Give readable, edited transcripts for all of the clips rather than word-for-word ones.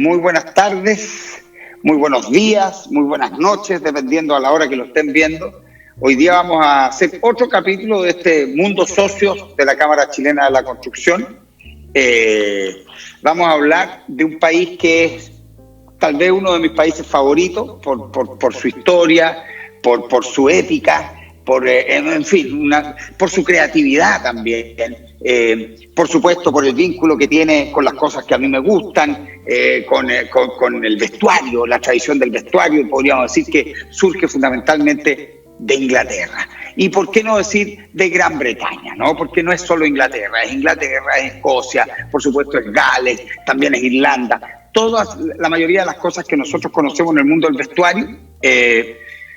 muy buenas tardes, muy buenos días, muy buenas noches, dependiendo a la hora que lo estén viendo. Hoy día vamos a hacer otro capítulo de este Mundo Socios de la Cámara Chilena de la Construcción. Vamos a hablar de un país que es tal vez uno de mis países favoritos por su historia, por su ética, en fin, por su creatividad también. Por supuesto, por el vínculo que tiene con las cosas que a mí me gustan, con el vestuario, la tradición del vestuario, podríamos decir que surge fundamentalmente de Inglaterra. Y por qué no decir de Gran Bretaña, ¿no? Porque no es solo Inglaterra, es Escocia, por supuesto es Gales, también es Irlanda. La mayoría de las cosas que nosotros conocemos en el mundo del vestuario,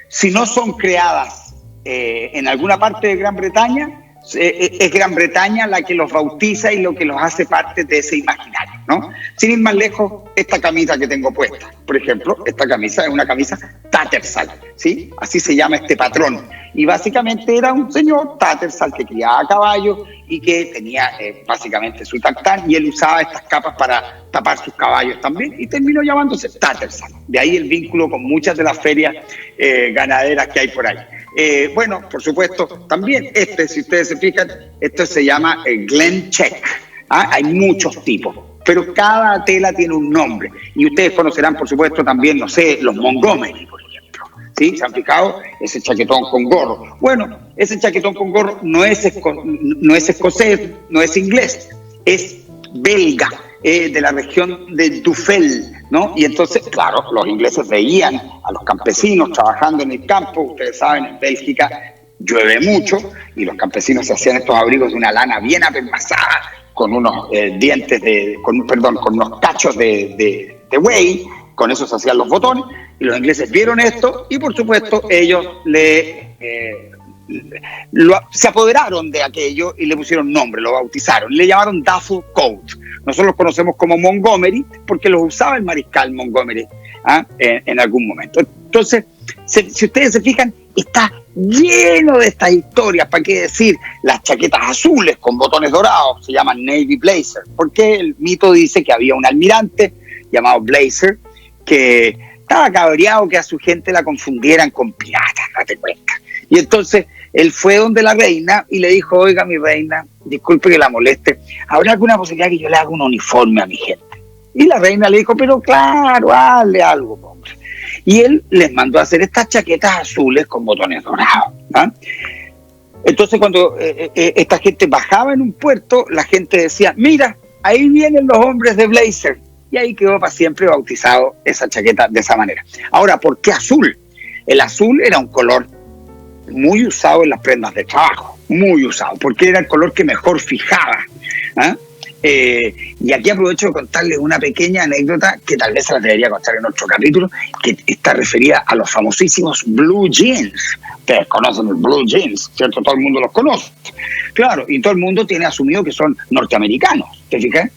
si no son creadas en alguna parte de Gran Bretaña, es Gran Bretaña la que los bautiza y lo que los hace parte de ese imaginario, ¿no? Sin ir más lejos, esta camisa que tengo puesta, por ejemplo, esta camisa es una camisa Tattersall, ¿sí? Así se llama este patrón. Y básicamente era un señor Tattersall que criaba caballos y que tenía básicamente su tartán, y él usaba estas capas para tapar sus caballos también, y terminó llamándose Tattersall. De ahí el vínculo con muchas de las ferias ganaderas que hay por ahí. Bueno, por supuesto, también si ustedes se fijan, esto se llama Glen Check. Hay muchos tipos, pero cada tela tiene un nombre. Y ustedes conocerán, por supuesto, también, no sé, los Montgomery, por ejemplo. ¿Sí? ¿Se han fijado? Ese chaquetón con gorro. Bueno, ese chaquetón con gorro no es escocés, no es inglés, es belga, de la región de Dufel, ¿no? Y entonces, claro, los ingleses veían a los campesinos trabajando en el campo. Ustedes saben, en Bélgica llueve mucho y los campesinos se hacían estos abrigos de una lana bien apelmazada, con unos con unos cachos de buey. Con eso se hacían los botones, y los ingleses vieron esto y, por supuesto, ellos se apoderaron de aquello y le pusieron nombre, lo bautizaron, le llamaron Duffel Coat. Nosotros los conocemos como Montgomery porque los usaba el mariscal Montgomery en algún momento. Entonces, si ustedes se fijan, está lleno de estas historias. ¿Para qué decir? Las chaquetas azules con botones dorados se llaman Navy Blazer, porque el mito dice que había un almirante llamado Blazer que estaba cabreado que a su gente la confundieran con piratas, date cuenta. Y entonces él fue donde la reina y le dijo: oiga, mi reina, disculpe que la moleste, ¿habrá alguna posibilidad que yo le haga un uniforme a mi gente? Y la reina le dijo: pero claro, hazle algo, hombre. Y él les mandó a hacer estas chaquetas azules con botones dorados. Entonces, cuando esta gente bajaba en un puerto, la gente decía: mira, ahí vienen los hombres de Blazer. Y ahí quedó para siempre bautizado esa chaqueta de esa manera. Ahora, ¿por qué azul? El azul era un color muy usado en las prendas de trabajo, muy usado, porque era el color que mejor fijaba. Y aquí aprovecho de contarles una pequeña anécdota que tal vez se la debería contar en otro capítulo, que está referida a los famosísimos blue jeans. Ustedes conocen el blue jeans, ¿cierto? Todo el mundo los conoce. Claro, y todo el mundo tiene asumido que son norteamericanos, ¿te fijas?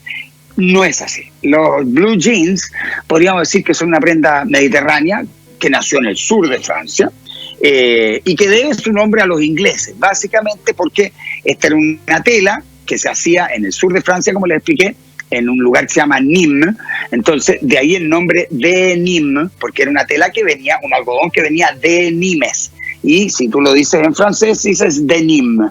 No es así. Los blue jeans podríamos decir que son una prenda mediterránea que nació en el sur de Francia, y que debe su nombre a los ingleses, básicamente porque esta era una tela que se hacía en el sur de Francia, como les expliqué, en un lugar que se llama Nîmes. Entonces, de ahí el nombre de Nîmes, porque era una tela que venía, un algodón que venía de Nimes. Y si tú lo dices en francés, dices de Nîmes.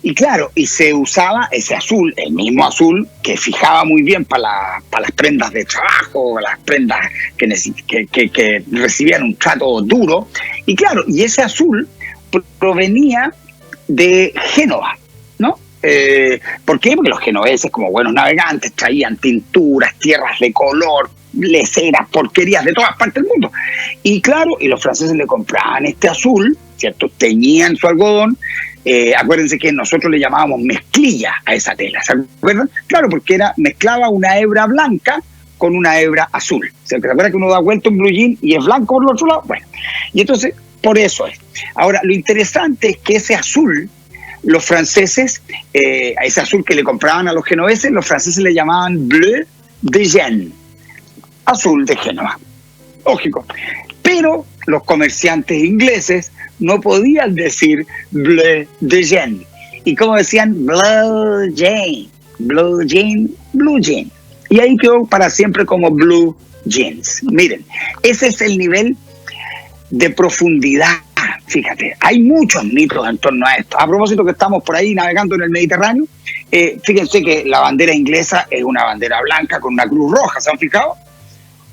Y claro, y se usaba ese azul, el mismo azul que fijaba muy bien para las prendas de trabajo, las prendas que recibían un trato duro. Y claro, y ese azul provenía de Génova, ¿no? ¿Por qué? Porque los genoveses, como buenos navegantes, traían tinturas, tierras de color, leceras, porquerías de todas partes del mundo. Y claro, y los franceses le compraban este azul, ¿cierto? Teñían su algodón. Acuérdense que nosotros le llamábamos mezclilla a esa tela, ¿se acuerdan? Claro, porque mezclaba una hebra blanca con una hebra azul. ¿Se acuerdan que uno da vuelta un blue jean y es blanco por el otro lado? Bueno, y entonces, por eso es. Ahora, lo interesante es que ese azul, los franceses, a ese azul que le compraban a los genoveses, los franceses le llamaban bleu de Gênes, azul de Génova. Lógico. Pero los comerciantes ingleses no podían decir bleu de Gênes. ¿Y cómo decían? Blue jean, blue jean, blue jean. Y ahí quedó para siempre como Blue Jeans. Miren, ese es el nivel de profundidad. Fíjate, hay muchos mitos en torno a esto. A propósito que estamos por ahí navegando en el Mediterráneo, fíjense que la bandera inglesa es una bandera blanca con una cruz roja, ¿se han fijado?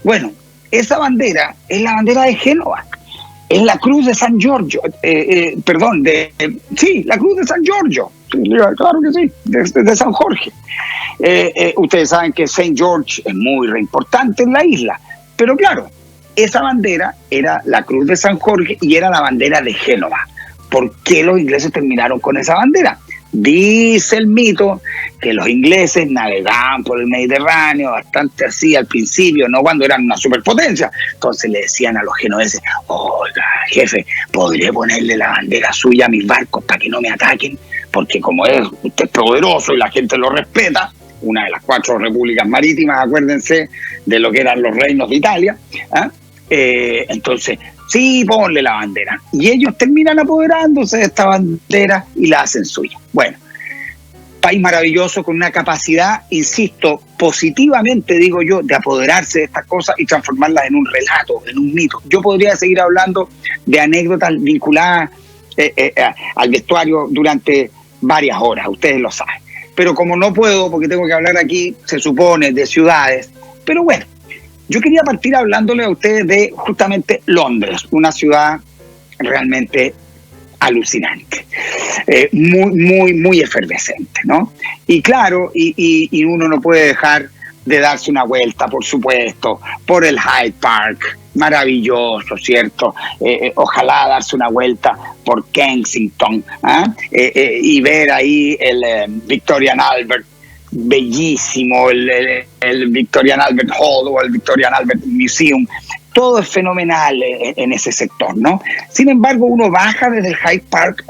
Bueno, esa bandera es la bandera de Génova. Es la cruz de San Giorgio, la cruz de San Giorgio, sí, claro que sí, de San Jorge. Ustedes saben que Saint George es muy importante en la isla, pero claro, esa bandera era la cruz de San Jorge y era la bandera de Génova. ¿Por qué los ingleses terminaron con esa bandera? Dice el mito que los ingleses navegaban por el Mediterráneo bastante así al principio, no cuando eran una superpotencia. Entonces le decían a los genoveses: oiga, jefe, ¿podré ponerle la bandera suya a mis barcos para que no me ataquen? Porque como usted es poderoso y la gente lo respeta, una de las 4 repúblicas marítimas, acuérdense de lo que eran los reinos de Italia, entonces, sí, ponle la bandera. Y ellos terminan apoderándose de esta bandera y la hacen suya. Bueno, país maravilloso con una capacidad, insisto, positivamente digo yo, de apoderarse de estas cosas y transformarlas en un relato, en un mito. Yo podría seguir hablando de anécdotas vinculadas al vestuario durante varias horas, ustedes lo saben. Pero como no puedo, porque tengo que hablar aquí, se supone, de ciudades, pero bueno, yo quería partir hablándole a ustedes de justamente Londres, una ciudad realmente alucinante, muy efervescente, ¿no? Y claro, y uno no puede dejar de darse una vuelta, por supuesto, por el Hyde Park, maravilloso, ¿cierto? Ojalá darse una vuelta por Kensington, y ver ahí el Victorian Albert, bellísimo, el Victorian Albert Hall o el Victorian Albert Museum. Todo es fenomenal en ese sector, ¿no? Sin embargo, uno baja desde el Hyde Park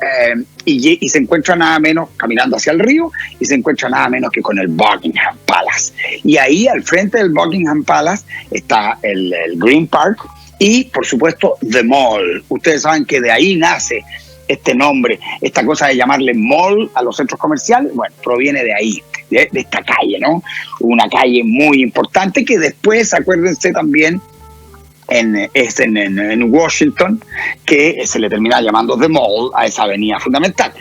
y se encuentra nada menos, caminando hacia el río, y se encuentra nada menos que con el Buckingham Palace. Y ahí, al frente del Buckingham Palace, está el Green Park y, por supuesto, The Mall. Ustedes saben que de ahí nace este nombre, esta cosa de llamarle mall a los centros comerciales, bueno, proviene de ahí, de esta calle, ¿no? Una calle muy importante que después, acuérdense también, en Washington, que se le termina llamando The Mall a esa avenida fundamental.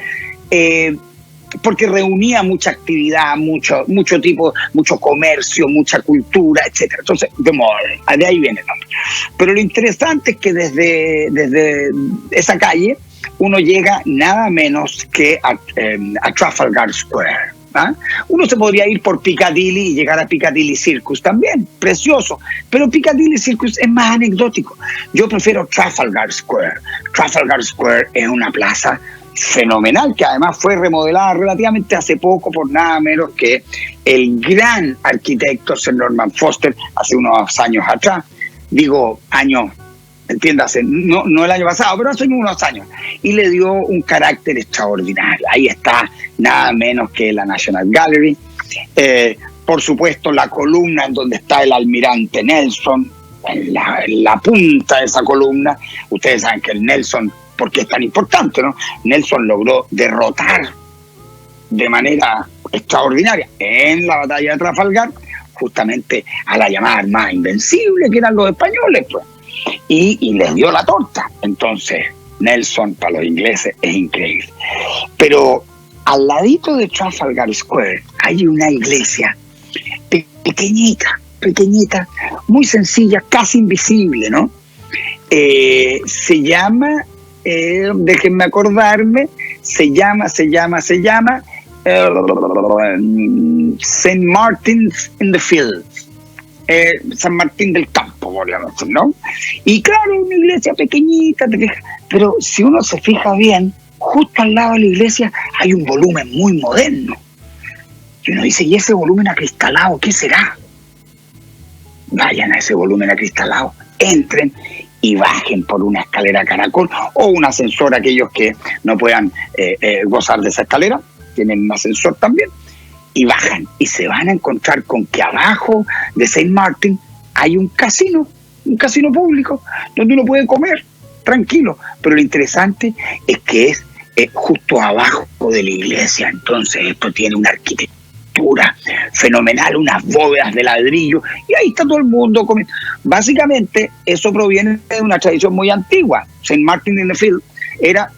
Porque reunía mucha actividad, mucho tipo, mucho comercio, mucha cultura, etcétera. Entonces, The Mall, de ahí viene el nombre. Pero lo interesante es que desde esa calle uno llega nada menos que a Trafalgar Square. Uno se podría ir por Piccadilly y llegar a Piccadilly Circus también, precioso, pero Piccadilly Circus es más anecdótico. Yo prefiero Trafalgar Square. Trafalgar Square es una plaza fenomenal que además fue remodelada relativamente hace poco por nada menos que el gran arquitecto Sir Norman Foster hace unos años atrás, digo años, entiéndase, no el año pasado, pero hace unos años, y le dio un carácter extraordinario. Ahí está nada menos que la National Gallery, por supuesto la columna en donde está el almirante Nelson, en la punta de esa columna. Ustedes saben que el Nelson, ¿por qué es tan importante, no? Nelson logró derrotar de manera extraordinaria en la batalla de Trafalgar justamente a la llamada Armada Invencible, que eran los españoles, pues. Y les dio la torta. Entonces, Nelson para los ingleses es increíble. Pero al ladito de Trafalgar Square hay una iglesia pequeñita, muy sencilla, casi invisible, ¿no? Se llama, déjenme acordarme, se llama St. Martin's in the Fields. San Martín del Campo, podríamos decir, ¿no? Y claro, una iglesia pequeñita, pero si uno se fija bien, justo al lado de la iglesia hay un volumen muy moderno. Y uno dice, ¿y ese volumen acristalado qué será? Vayan a ese volumen acristalado, entren y bajen por una escalera caracol o un ascensor, aquellos que no puedan gozar de esa escalera, tienen un ascensor también. Y bajan y se van a encontrar con que abajo de St. Martin hay un casino público donde uno puede comer tranquilo. Pero lo interesante es que es justo abajo de la iglesia. Entonces esto tiene una arquitectura arquitectura fenomenal, unas bóvedas de ladrillo, y ahí está todo el mundo comiendo. Básicamente, eso proviene de una tradición muy antigua. St. Martin in the Field era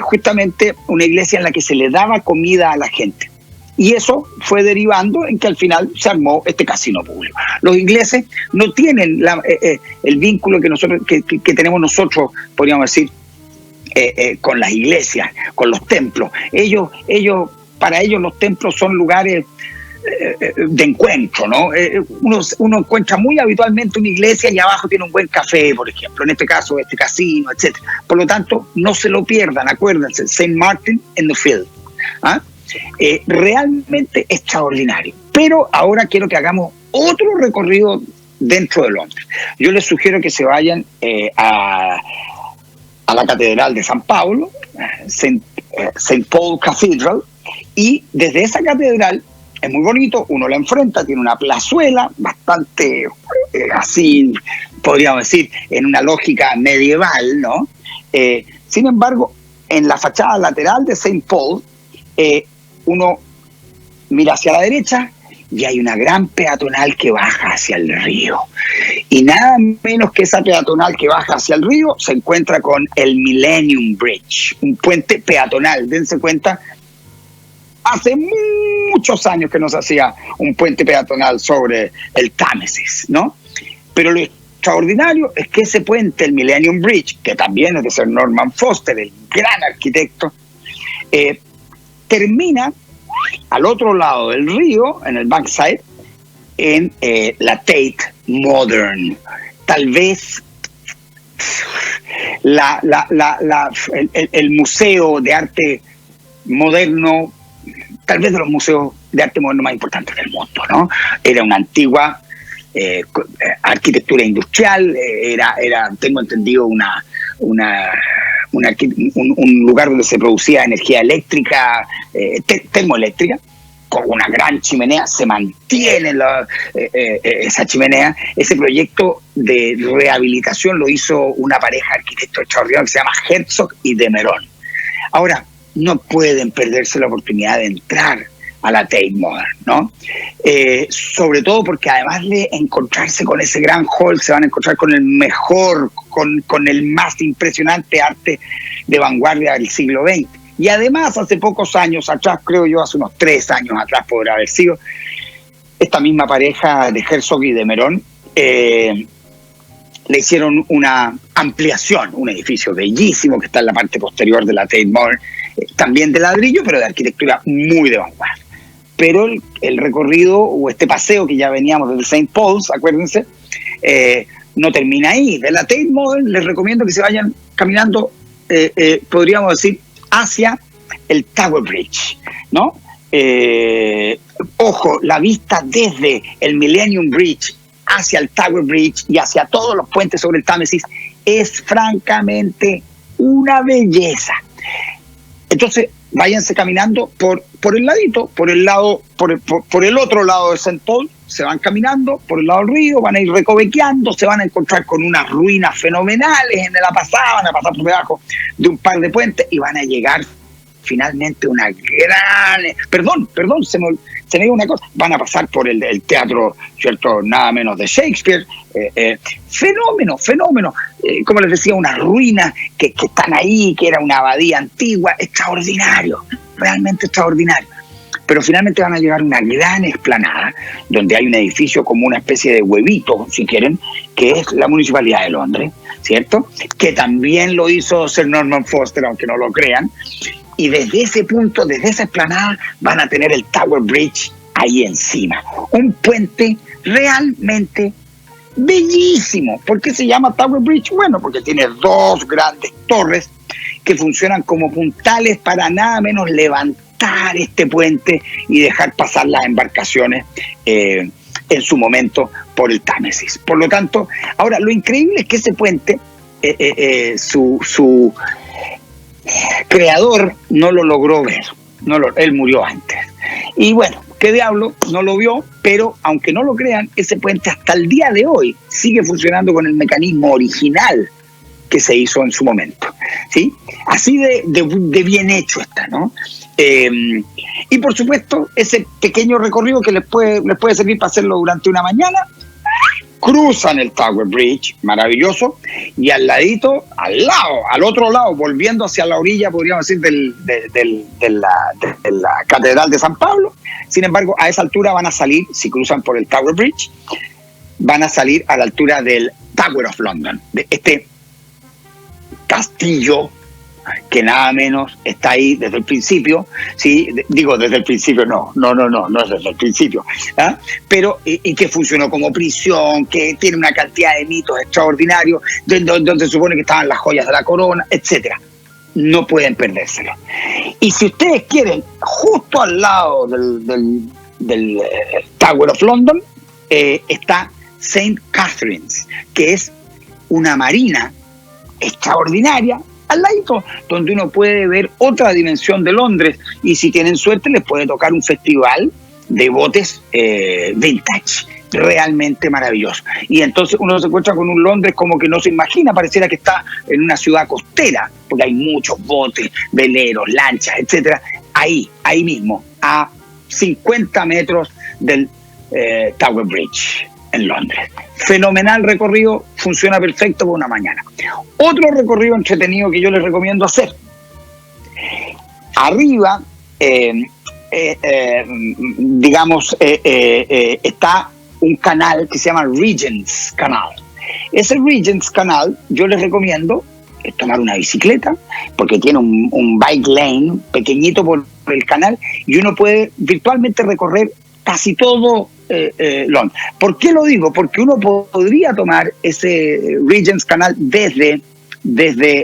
justamente una iglesia en la que se le daba comida a la gente. Y eso fue derivando en que al final se armó este casino público. Los ingleses no tienen el vínculo que tenemos nosotros, podríamos decir, con las iglesias, con los templos. Para ellos los templos son lugares de encuentro, ¿no? Uno encuentra muy habitualmente una iglesia y abajo tiene un buen café, por ejemplo, en este caso este casino, etcétera. Por lo tanto, no se lo pierdan, acuérdense, St. Martin in the Field. ¿Ah? Realmente extraordinario. Pero ahora quiero que hagamos otro recorrido dentro de Londres. Yo les sugiero que se vayan a la Catedral de San Pablo, St. Paul Cathedral, y desde esa catedral es muy bonito, uno la enfrenta, tiene una plazuela bastante así, podríamos decir, en una lógica medieval, ¿no? Sin embargo, en la fachada lateral de St. Paul, uno mira hacia la derecha y hay una gran peatonal que baja hacia el río. Y nada menos que esa peatonal que baja hacia el río se encuentra con el Millennium Bridge, un puente peatonal. Dense cuenta, hace muchos años que no se hacía un puente peatonal sobre el Támesis, ¿no? Pero lo extraordinario es que ese puente, el Millennium Bridge, que también es de Sir Norman Foster, el gran arquitecto, termina al otro lado del río, en el Bankside, en la Tate Modern. Tal vez el museo de arte moderno, tal vez de los museos de arte moderno más importantes del mundo, ¿no? Era una antigua arquitectura industrial, tengo entendido, un lugar donde se producía energía eléctrica, termoeléctrica, con una gran chimenea. Se mantiene esa chimenea. Ese proyecto de rehabilitación lo hizo una pareja de arquitectos extraordinarios que se llama Herzog y de Meuron. Ahora, no pueden perderse la oportunidad de entrar a la Tate Modern, ¿no? Sobre todo porque además de encontrarse con ese gran hall, se van a encontrar con el mejor, con el más impresionante arte de vanguardia del siglo XX. Y además, hace pocos años atrás, creo yo, hace unos 3 años atrás podrá haber sido, esta misma pareja de Herzog y de Meuron le hicieron una ampliación, un edificio bellísimo que está en la parte posterior de la Tate Modern, también de ladrillo, pero de arquitectura muy de vanguardia. Pero el recorrido o este paseo que ya veníamos desde St. Paul's, acuérdense, no termina ahí. De la Tate Modern les recomiendo que se vayan caminando, podríamos decir, hacia el Tower Bridge, ¿no? Ojo, la vista desde el Millennium Bridge hacia el Tower Bridge y hacia todos los puentes sobre el Támesis es francamente una belleza. Entonces, váyanse caminando por el ladito, por el otro lado de St. Paul, se van caminando por el lado del río, van a ir recovequeando, se van a encontrar con unas ruinas fenomenales en la pasada, van a pasar por debajo de un par de puentes y van a llegar finalmente una gran... Perdón, se me dio una cosa. Van a pasar por el teatro, ¿cierto? Nada menos de Shakespeare. Fenómeno. Como les decía, unas ruinas que están ahí, que era una abadía antigua. Extraordinario, realmente extraordinario. Pero finalmente van a llegar a una gran explanada donde hay un edificio como una especie de huevito, si quieren, que es la Municipalidad de Londres, ¿cierto? Que también lo hizo Sir Norman Foster, aunque no lo crean. Y desde ese punto, desde esa explanada, van a tener el Tower Bridge ahí encima. Un puente realmente bellísimo. ¿Por qué se llama Tower Bridge? Bueno, porque tiene 2 grandes torres que funcionan como puntales para nada menos levantar este puente y dejar pasar las embarcaciones en su momento por el Támesis. Por lo tanto, ahora lo increíble es que ese puente, su creador no lo logró ver, él murió antes. Y bueno, qué diablo, no lo vio, pero aunque no lo crean, ese puente hasta el día de hoy sigue funcionando con el mecanismo original que se hizo en su momento. ¿sí? Así de bien hecho está, ¿no? Y por supuesto, ese pequeño recorrido que les puede servir para hacerlo durante una mañana, cruzan el Tower Bridge, maravilloso, y al ladito, al otro lado, volviendo hacia la orilla, podríamos decir, de la Catedral de San Pablo. Sin embargo, a esa altura van a salir, si cruzan por el Tower Bridge, van a salir a la altura del Tower of London, de este castillo que nada menos está ahí desde el principio, ¿sí? Digo, desde el principio no es desde el principio, ¿ah? Pero y que funcionó como prisión, que tiene una cantidad de mitos extraordinarios, donde se supone que estaban las joyas de la corona, etcétera. No pueden perdérselo. Y si ustedes quieren, justo al lado del Tower of London, está St. Catherine's, que es una marina extraordinaria al ladito, donde uno puede ver otra dimensión de Londres, y si tienen suerte les puede tocar un festival de botes vintage, realmente maravilloso. Y entonces uno se encuentra con un Londres como que no se imagina, pareciera que está en una ciudad costera, porque hay muchos botes, veleros, lanchas, etcétera, ahí mismo, a 50 metros del Tower Bridge en Londres. Fenomenal recorrido, funciona perfecto por una mañana. Otro recorrido entretenido que yo les recomiendo hacer. Arriba, está un canal que se llama Regent's Canal. Ese Regent's Canal yo les recomiendo tomar una bicicleta, porque tiene un bike lane pequeñito por el canal, y uno puede virtualmente recorrer casi todo Londres. ¿Por qué lo digo? Porque uno podría tomar ese Regent's Canal desde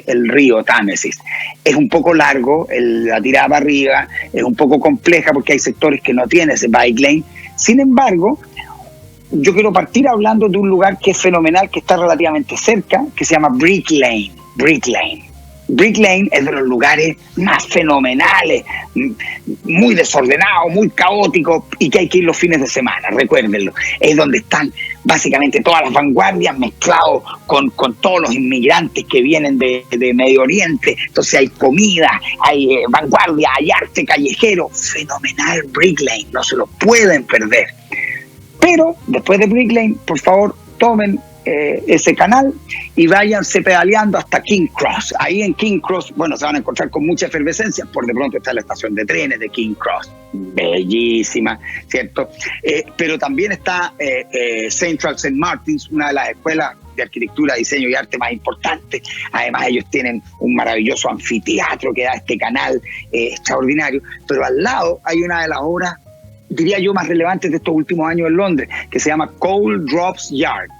el río Támesis. Es un poco largo, la tirada para arriba es un poco compleja porque hay sectores que no tienen ese bike lane. Sin embargo, yo quiero partir hablando de un lugar que es fenomenal, que está relativamente cerca, que se llama Brick Lane. Brick Lane es de los lugares más fenomenales, muy desordenado, muy caótico, y que hay que ir los fines de semana, recuérdenlo. Es donde están básicamente todas las vanguardias mezclados con todos los inmigrantes que vienen de Medio Oriente. Entonces hay comida, hay vanguardia, hay arte callejero. Fenomenal Brick Lane, no se lo pueden perder. Pero después de Brick Lane, por favor, tomen ese canal y váyanse pedaleando hasta King Cross. Ahí en King Cross, bueno, se van a encontrar con mucha efervescencia. Por de pronto está la estación de trenes de King Cross, bellísima, ¿cierto? Pero también está Central St. Martin's, una de las escuelas de arquitectura, diseño y arte más importantes. Además, ellos tienen un maravilloso anfiteatro que da este canal extraordinario. Pero al lado hay una de las obras, diría yo, más relevantes de estos últimos años en Londres, que se llama Coal Drops Yard,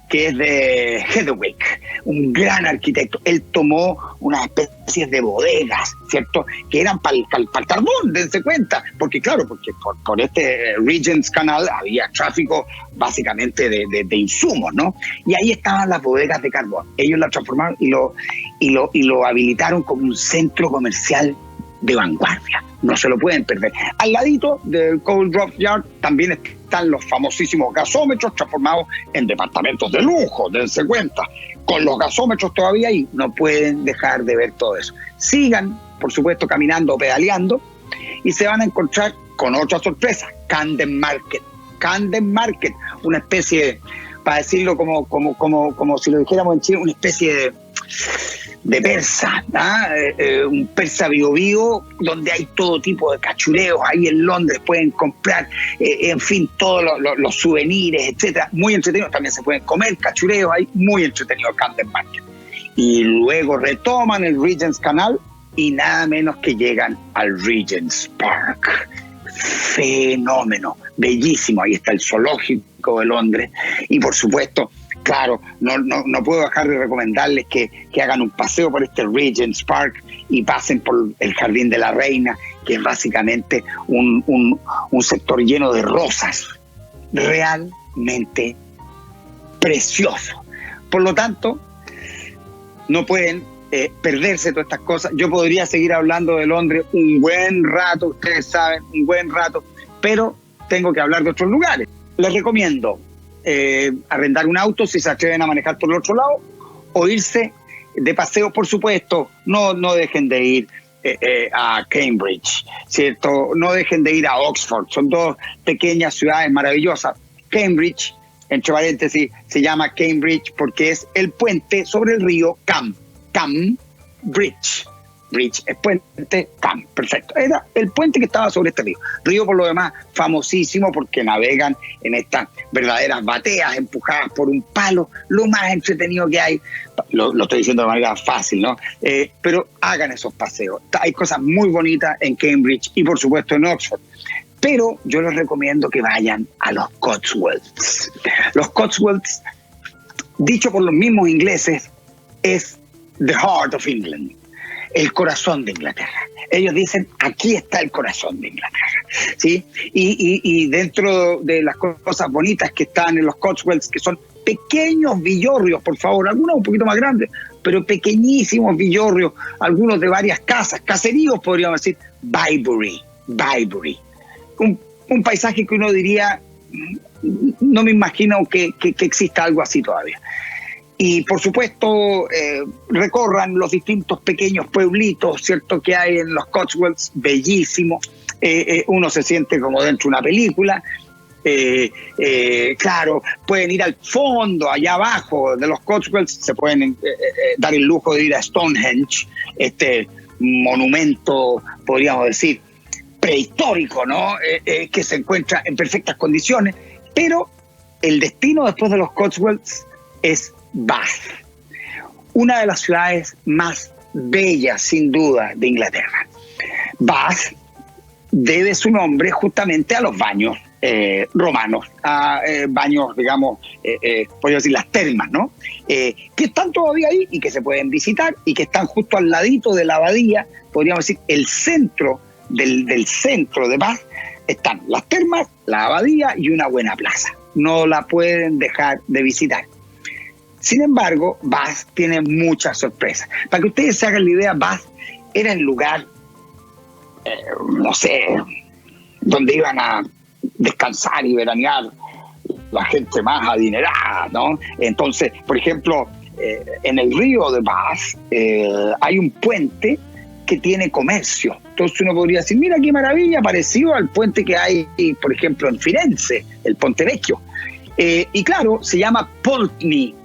que es de Hedwick, un gran arquitecto. Él tomó unas especies de bodegas, ¿cierto?, que eran para el carbón, dense cuenta, porque claro, porque por este Regent's Canal había tráfico básicamente de insumos, ¿no? Y ahí estaban las bodegas de carbón. Ellos la transformaron y lo habilitaron como un centro comercial de vanguardia. No se lo pueden perder. Al ladito del Coal Drop Yard también están los famosísimos gasómetros transformados en departamentos de lujo, dense cuenta. Con los gasómetros todavía ahí, no pueden dejar de ver todo eso. Sigan, por supuesto, caminando o pedaleando y se van a encontrar con otra sorpresa, Camden Market. Camden Market, una especie, para decirlo como si lo dijéramos en Chile, una especie de persa, un persa bio, donde hay todo tipo de cachureos. Ahí en Londres pueden comprar, en fin, todos los souvenirs, etcétera, muy entretenidos. También se pueden comer cachureos ahí, muy entretenido Camden Market. Y luego retoman el Regent's Canal y nada menos que llegan al Regent's Park. Fenómeno, bellísimo. Ahí está el zoológico de Londres y, por supuesto, claro, no puedo dejar de recomendarles que hagan un paseo por este Regent's Park y pasen por el Jardín de la Reina, que es básicamente un sector lleno de rosas, realmente precioso. Por lo tanto, no pueden perderse todas estas cosas. Yo podría seguir hablando de Londres un buen rato, ustedes saben, un buen rato, pero tengo que hablar de otros lugares. Les recomiendo arrendar un auto si se atreven a manejar por el otro lado, o irse de paseo, por supuesto, no dejen de ir a Cambridge, ¿cierto? No dejen de ir a Oxford, son dos pequeñas ciudades maravillosas. Cambridge, entre paréntesis, se llama Cambridge porque es el puente sobre el río Bridge. Bridge es puente, perfecto. Era el puente que estaba sobre este río. Río, por lo demás, famosísimo porque navegan en estas verdaderas bateas empujadas por un palo, lo más entretenido que hay. Lo estoy diciendo de manera fácil, ¿no? Pero hagan esos paseos. Hay cosas muy bonitas en Cambridge y, por supuesto, en Oxford. Pero yo les recomiendo que vayan a los Cotswolds. Los Cotswolds, dicho por los mismos ingleses, es the heart of England. El corazón de Inglaterra. Ellos dicen, aquí está el corazón de Inglaterra, ¿sí? Y dentro de las cosas bonitas que están en los Cotswolds, que son pequeños villorrios, por favor, algunos un poquito más grandes, pero pequeñísimos villorrios, algunos de varias casas, caseríos podríamos decir, Bybury. Un paisaje que uno diría, no me imagino que exista algo así todavía. Y por supuesto recorran los distintos pequeños pueblitos, ¿cierto?, que hay en los Cotswolds, bellísimos. Uno se siente como dentro de una película. Claro, pueden ir al fondo, allá abajo de los Cotswolds, se pueden dar el lujo de ir a Stonehenge, este monumento, podríamos decir, prehistórico, ¿no? Que se encuentra en perfectas condiciones, pero el destino después de los Cotswolds es Bath, una de las ciudades más bellas, sin duda, de Inglaterra. Bath debe su nombre justamente a los baños romanos, a baños, digamos, podría decir las termas, ¿no? Que están todavía ahí y que se pueden visitar y que están justo al ladito de la abadía, podríamos decir, el centro del centro de Bath. Están las termas, la abadía y una buena plaza. No la pueden dejar de visitar. Sin embargo, Bath tiene muchas sorpresas. Para que ustedes se hagan la idea, Bath era el lugar, no sé, donde iban a descansar y veranear la gente más adinerada, ¿no? Entonces, por ejemplo, en el río de Bath hay un puente que tiene comercio. Entonces uno podría decir, mira qué maravilla, parecido al puente que hay, por ejemplo, en Firenze, el Ponte Vecchio. Y claro, se llama Pulteney,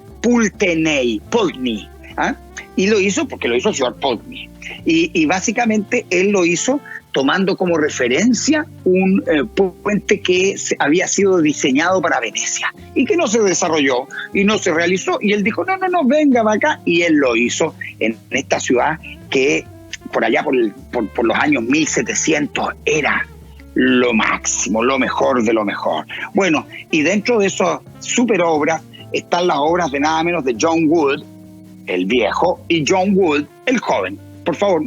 ¿ah? Y lo hizo porque lo hizo el señor Pulteney. Y básicamente él lo hizo tomando como referencia un puente que había sido diseñado para Venecia y que no se desarrolló y no se realizó. Y él dijo, no, venga para acá. Y él lo hizo en esta ciudad que por allá por los años 1700 era lo máximo, lo mejor de lo mejor. Bueno, y dentro de esas super obras están las obras de nada menos de John Wood, el viejo, y John Wood, el joven. Por favor,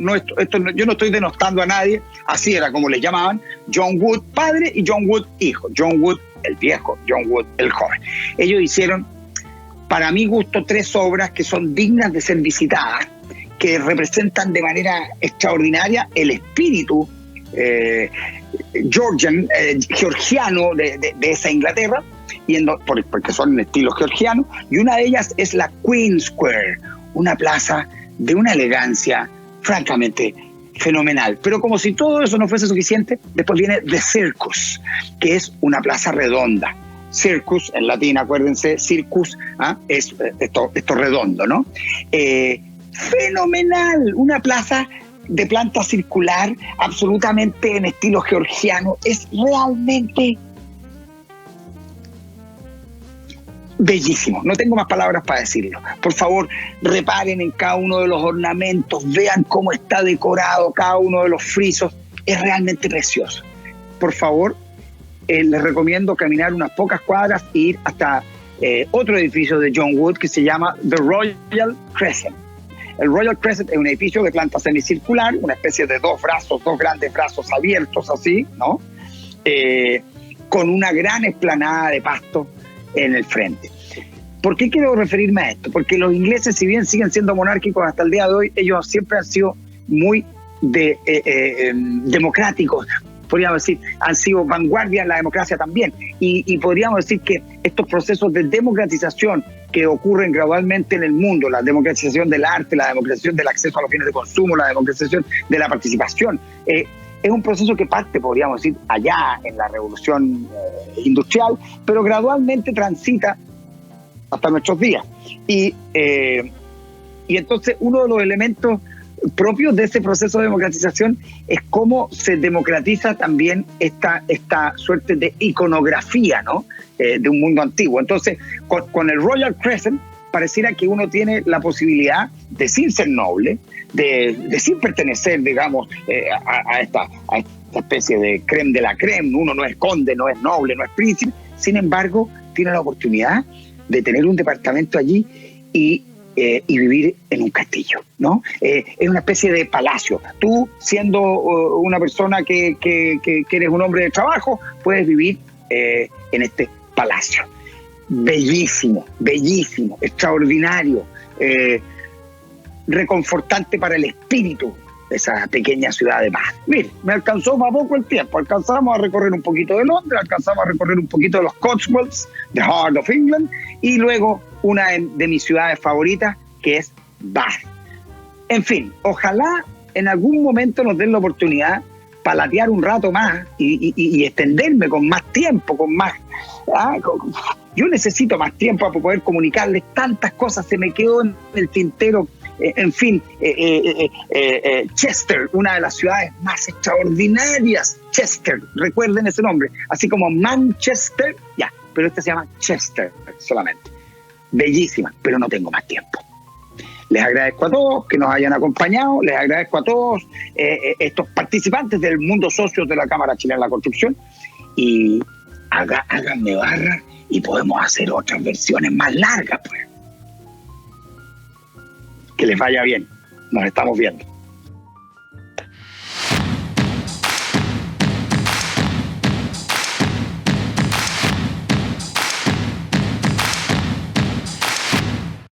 yo no estoy denostando a nadie, así era como le llamaban, John Wood padre y John Wood hijo. John Wood el viejo, John Wood el joven. Ellos hicieron, para mi gusto, 3 obras que son dignas de ser visitadas, que representan de manera extraordinaria el espíritu georgiano de esa Inglaterra, porque son en estilo georgiano, y una de ellas es la Queen Square, una plaza de una elegancia francamente fenomenal. Pero como si todo eso no fuese suficiente, después viene The Circus, que es una plaza redonda. Circus, en latín, acuérdense, circus, es esto redondo, ¿no? Fenomenal, una plaza de planta circular, absolutamente en estilo georgiano. Es realmente bellísimo, no tengo más palabras para decirlo. Por favor, reparen en cada uno de los ornamentos, vean cómo está decorado cada uno de los frisos, es realmente precioso. Por favor, les recomiendo caminar unas pocas cuadras e ir hasta otro edificio de John Wood que se llama The Royal Crescent. El Royal Crescent es un edificio de planta semicircular, una especie de dos grandes brazos abiertos así, ¿no? Con una gran explanada de pasto en el frente. ¿Por qué quiero referirme a esto? Porque los ingleses, si bien siguen siendo monárquicos hasta el día de hoy, ellos siempre han sido muy democráticos, podríamos decir, han sido vanguardia en la democracia también, y podríamos decir que estos procesos de democratización que ocurren gradualmente en el mundo, la democratización del arte, la democratización del acceso a los bienes de consumo, la democratización de la participación. Es un proceso que parte, podríamos decir, allá en la revolución industrial, pero gradualmente transita hasta nuestros días. Y entonces uno de los elementos propios de ese proceso de democratización es cómo se democratiza también esta suerte de iconografía, ¿no? De un mundo antiguo. Entonces, con el Royal Crescent pareciera que uno tiene la posibilidad de, sin ser noble, de sin pertenecer, digamos, a esta especie de crème de la crème. Uno no es conde, no es noble, no es príncipe. Sin embargo, tiene la oportunidad de tener un departamento allí y vivir en un castillo, ¿no? Es una especie de palacio. Tú, siendo una persona que eres un hombre de trabajo, puedes vivir en este palacio. Bellísimo, bellísimo, extraordinario, reconfortante para el espíritu de esa pequeña ciudad de paz. Mire, me alcanzó más poco el tiempo. Alcanzamos a recorrer un poquito de Londres, alcanzamos a recorrer un poquito de los Cotswolds, the heart of England, y luego una de mis ciudades favoritas, que es Bath. En fin, ojalá en algún momento nos den la oportunidad para latear un rato más y extenderme con más tiempo, con más... Yo necesito más tiempo para poder comunicarles tantas cosas, se me quedó en el tintero. En fin, Chester, una de las ciudades más extraordinarias, Chester, recuerden ese nombre, así como Manchester, ya, pero esta se llama Chester solamente. Bellísima, pero no tengo más tiempo. Les agradezco a todos que nos hayan acompañado, les agradezco a todos estos participantes del mundo socio de la Cámara Chilena de la Construcción, y háganme barra y podemos hacer otras versiones más largas, pues. Que les vaya bien, nos estamos viendo.